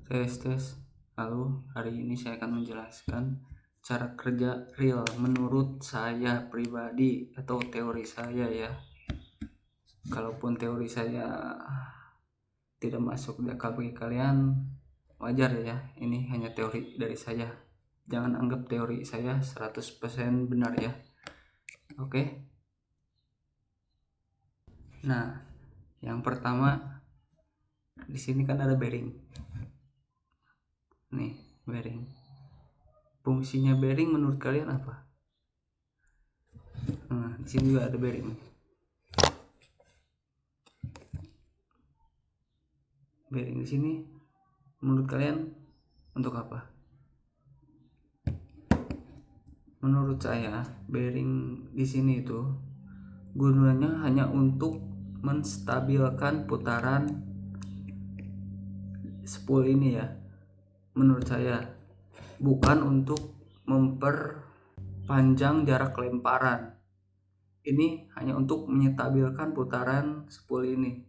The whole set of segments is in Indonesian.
Tes. Lalu hari ini saya akan menjelaskan cara kerja real menurut saya pribadi atau teori saya ya. Kalaupun teori saya tidak masuk di akal bagi kalian, wajar ya. Ini hanya teori dari saya. Jangan anggap teori saya 100% benar ya. Oke. Nah, yang pertama di sini kan ada bearing. Nih, bearing. Fungsinya bearing menurut kalian apa? Nah, di sini juga ada bearing. Bearing di sini menurut kalian untuk apa? Menurut saya, bearing di sini itu gunanya hanya untuk menstabilkan putaran spool ini ya. Menurut saya, bukan untuk memperpanjang jarak lemparan. Ini hanya untuk menstabilkan putaran spool ini.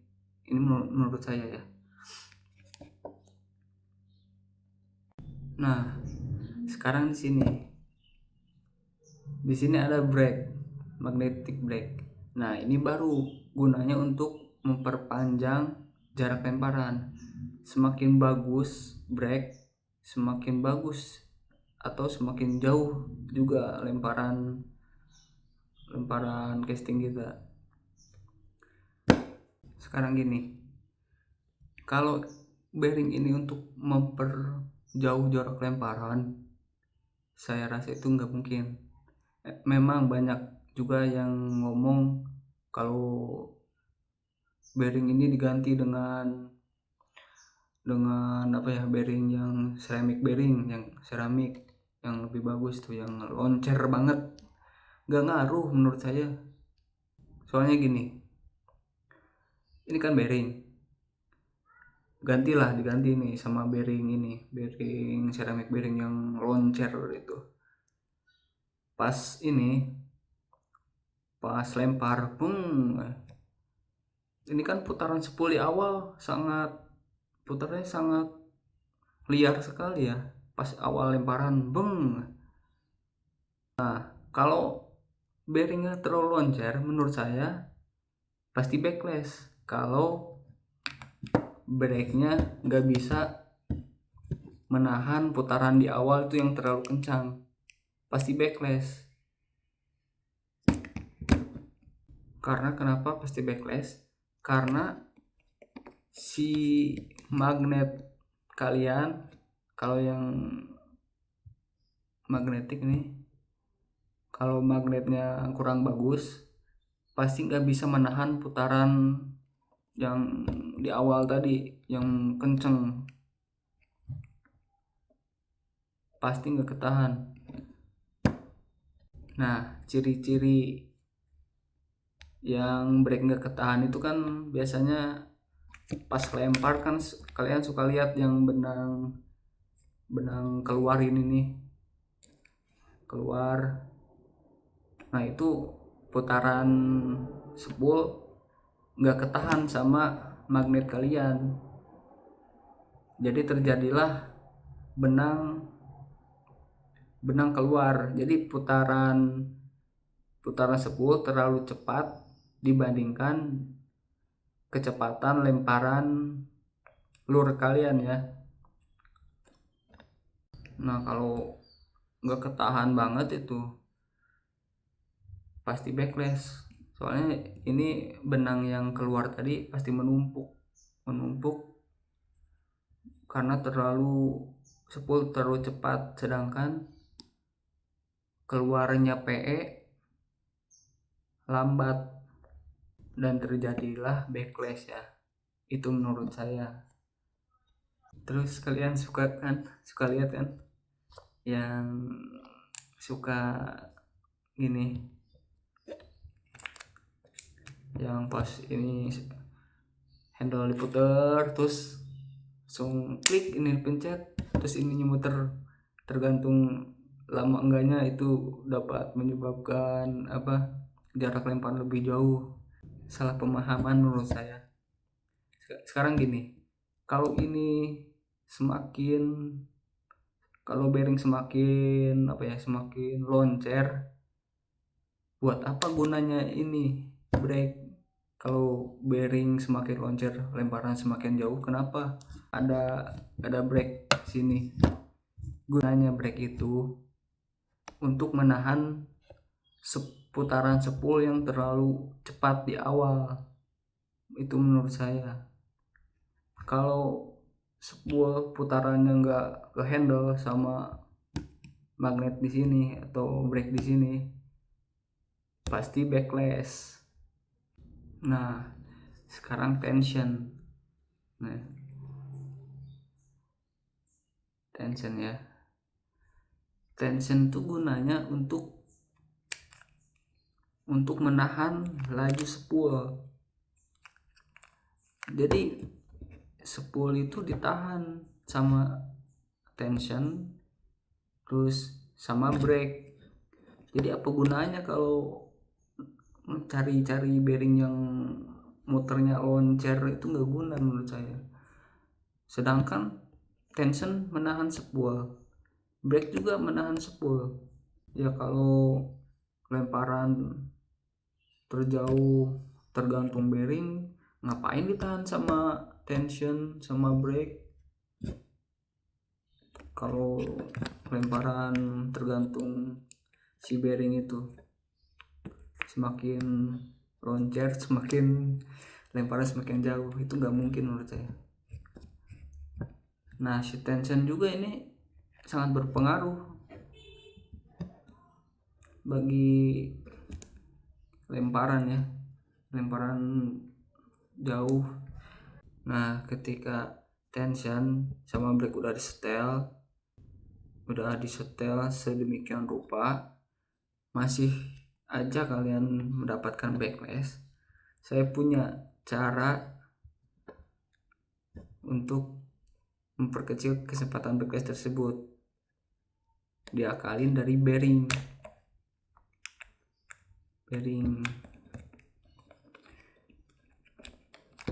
Ini menurut saya ya. Nah, sekarang di sini ada brake, magnetic brake. Nah, ini baru gunanya untuk memperpanjang jarak lemparan. Semakin bagus brake, semakin bagus atau semakin jauh juga lemparan casting kita. Sekarang gini, kalau bearing ini untuk memperjauh jarak lemparan, saya rasa itu nggak mungkin. Memang banyak juga yang ngomong kalau bearing ini diganti dengan apa ya, bearing yang seramik yang lebih bagus tuh, yang loncer banget. Nggak ngaruh menurut saya. Soalnya gini, ini kan bearing, diganti nih sama bearing seramik bearing yang loncer itu. Pas lempar, ini kan putaran spool di awal putarnya sangat liar sekali ya. Pas awal lemparan, Nah, kalau bearingnya terlalu loncer, menurut saya pasti backlash. Kalau brake-nya nggak bisa menahan putaran di awal itu yang terlalu kencang, pasti backlash. Karena kenapa pasti backlash? Karena si magnet kalian, kalau yang magnetik nih, kalau magnetnya kurang bagus, pasti nggak bisa menahan putaran yang di awal tadi yang kenceng, pasti nggak ketahan. Nah, ciri-ciri yang brake nggak ketahan itu kan biasanya pas lempar kan kalian suka lihat yang benang keluar ini nih, keluar. Nah, itu putaran spool nggak ketahan sama magnet kalian, jadi terjadilah benang keluar. Jadi putaran spool terlalu cepat dibandingkan kecepatan lemparan lure kalian ya. Nah, kalau nggak ketahan banget itu pasti backlash. Soalnya ini benang yang keluar tadi pasti menumpuk karena spool terlalu cepat, sedangkan keluarnya PE lambat, dan terjadilah backlash ya. Itu menurut saya. Terus kalian suka lihat kan yang suka gini, yang pas ini handle diputer terus langsung klik, ini pencet terus ininya muter, tergantung lama enggaknya itu dapat menyebabkan jarak lempar lebih jauh. Salah pemahaman menurut saya. Sekarang gini, kalau ini kalau bearing semakin semakin loncer, buat apa gunanya ini brake? Kalau bearing semakin loncer, lemparan semakin jauh, kenapa ada brake sini? Gunanya brake itu untuk menahan putaran sepul yang terlalu cepat di awal. Itu menurut saya. Kalau sepul putarannya nggak ke handle sama magnet di sini atau brake di sini, pasti backlash. Nah, sekarang tension. Nah, tension ya. Tension itu gunanya untuk menahan laju sepul. Jadi sepul itu ditahan sama tension terus sama brake. Jadi apa gunanya kalau cari-cari bearing yang muternya loncer? Itu nggak guna menurut saya. Sedangkan tension menahan sepul, brake juga menahan sepul. Ya kalau lemparan terjauh tergantung bearing, ngapain ditahan sama tension sama brake? Kalau lemparan tergantung si bearing itu, semakin loncer semakin lemparan semakin jauh, itu nggak mungkin menurut saya. Nah, si tension juga ini sangat berpengaruh bagi lemparan jauh. Nah, ketika tension sama brake udah disetel sedemikian rupa, masih aja kalian mendapatkan backlash, saya punya cara untuk memperkecil kesempatan backlash tersebut. Diakalin dari bearing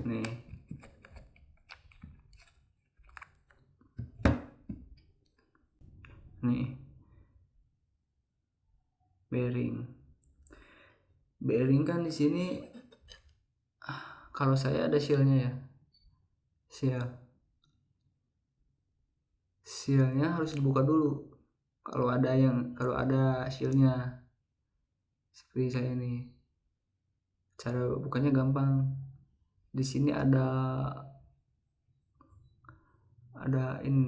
nih. Bearing kan di sini, kalau saya ada sealnya ya. Sealnya harus dibuka dulu kalau ada sealnya. Seperti saya ini, cara bukanya gampang. Di sini ini,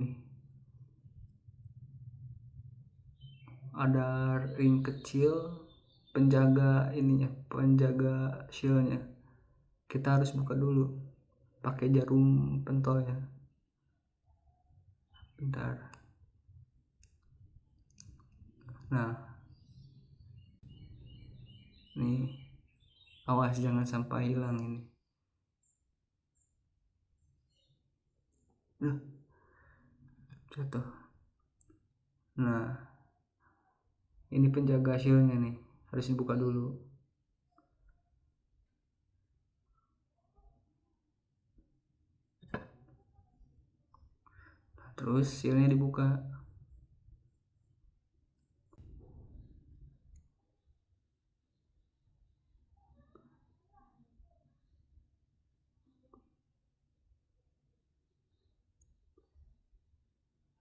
ada ring kecil penjaga sealnya. Kita harus buka dulu pakai jarum pentolnya. Bentar. Nah, nih, awas jangan sampai hilang ini. Jatuh. Nah, ini penjaga sealnya nih, harus dibuka dulu. Terus sealnya dibuka.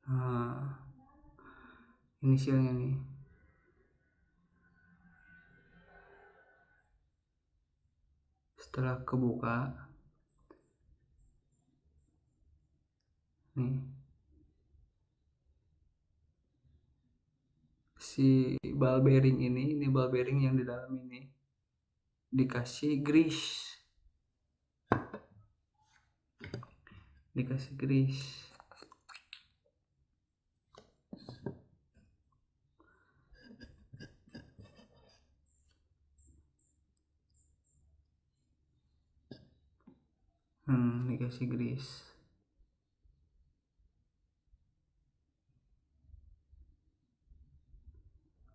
Nah, ini sealnya nih. Setelah kebuka, nih, si ball bearing ini ball bearing yang di dalam ini dikasih grease. Dikasih grease.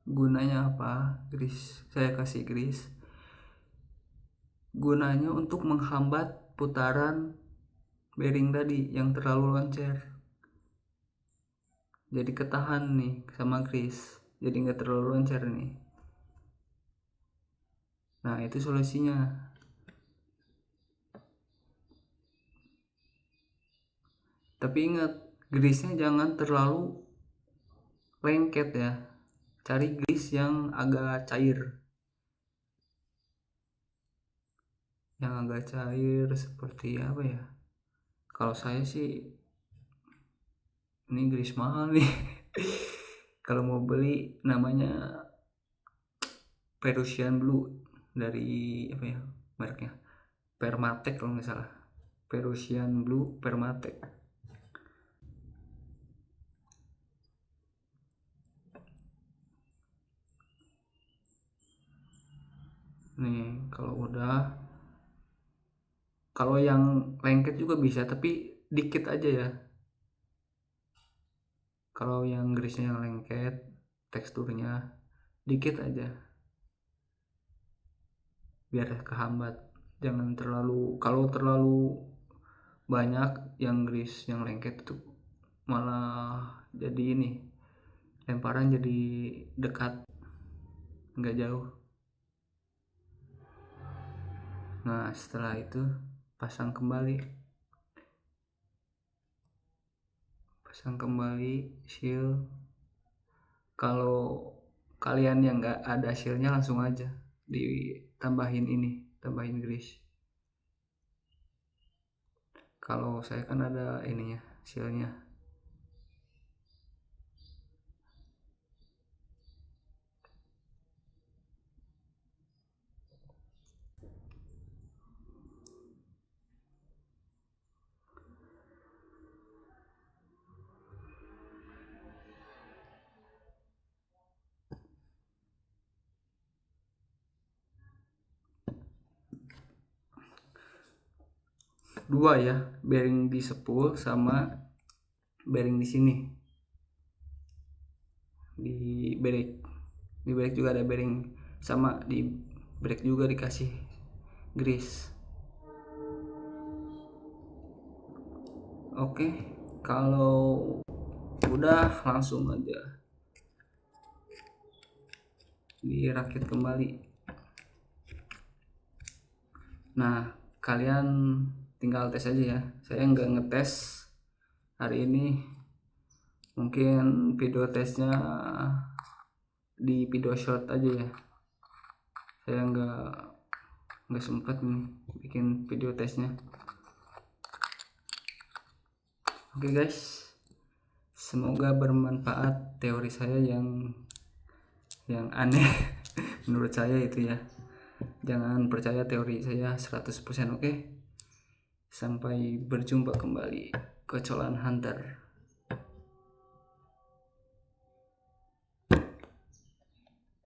Gunanya apa? Saya kasih grease. Gunanya untuk menghambat putaran bearing tadi yang terlalu loncer. jadi ketahan nih sama grease, jadi nggak terlalu loncat nih. Nah itu solusinya. Tapi ingat, grease-nya jangan terlalu lengket ya. Cari grease yang agak cair. Yang agak cair seperti apa ya? Kalau saya sih ini grease mahal nih. Kalau mau beli namanya Perusian Blue dari apa ya mereknya? Permatek kalau nggak salah. Perusian Blue Permatek. Nih kalau yang lengket juga bisa tapi dikit aja ya. Kalau yang grease yang lengket teksturnya dikit aja biar kehambat. Jangan terlalu, kalau terlalu banyak yang grease yang lengket itu malah jadi ini, lemparan jadi dekat nggak jauh. Nah setelah itu pasang kembali seal. Kalau kalian yang nggak ada sealnya langsung aja tambahin grease. Kalau saya kan ada ininya, sealnya. Dua ya, bearing di spool sama bearing di sini. Di brake juga ada bearing, sama di brake juga dikasih grease. Oke, kalau udah langsung aja dirakit kembali. Nah kalian tinggal tes aja ya, saya nggak ngetes hari ini, mungkin video tesnya di video short aja ya. Saya nggak sempet nih bikin video tesnya. Oke guys, semoga bermanfaat teori saya yang aneh menurut saya itu ya. Jangan percaya teori saya 100%. Oke. Sampai berjumpa kembali, Kocolan Hunter.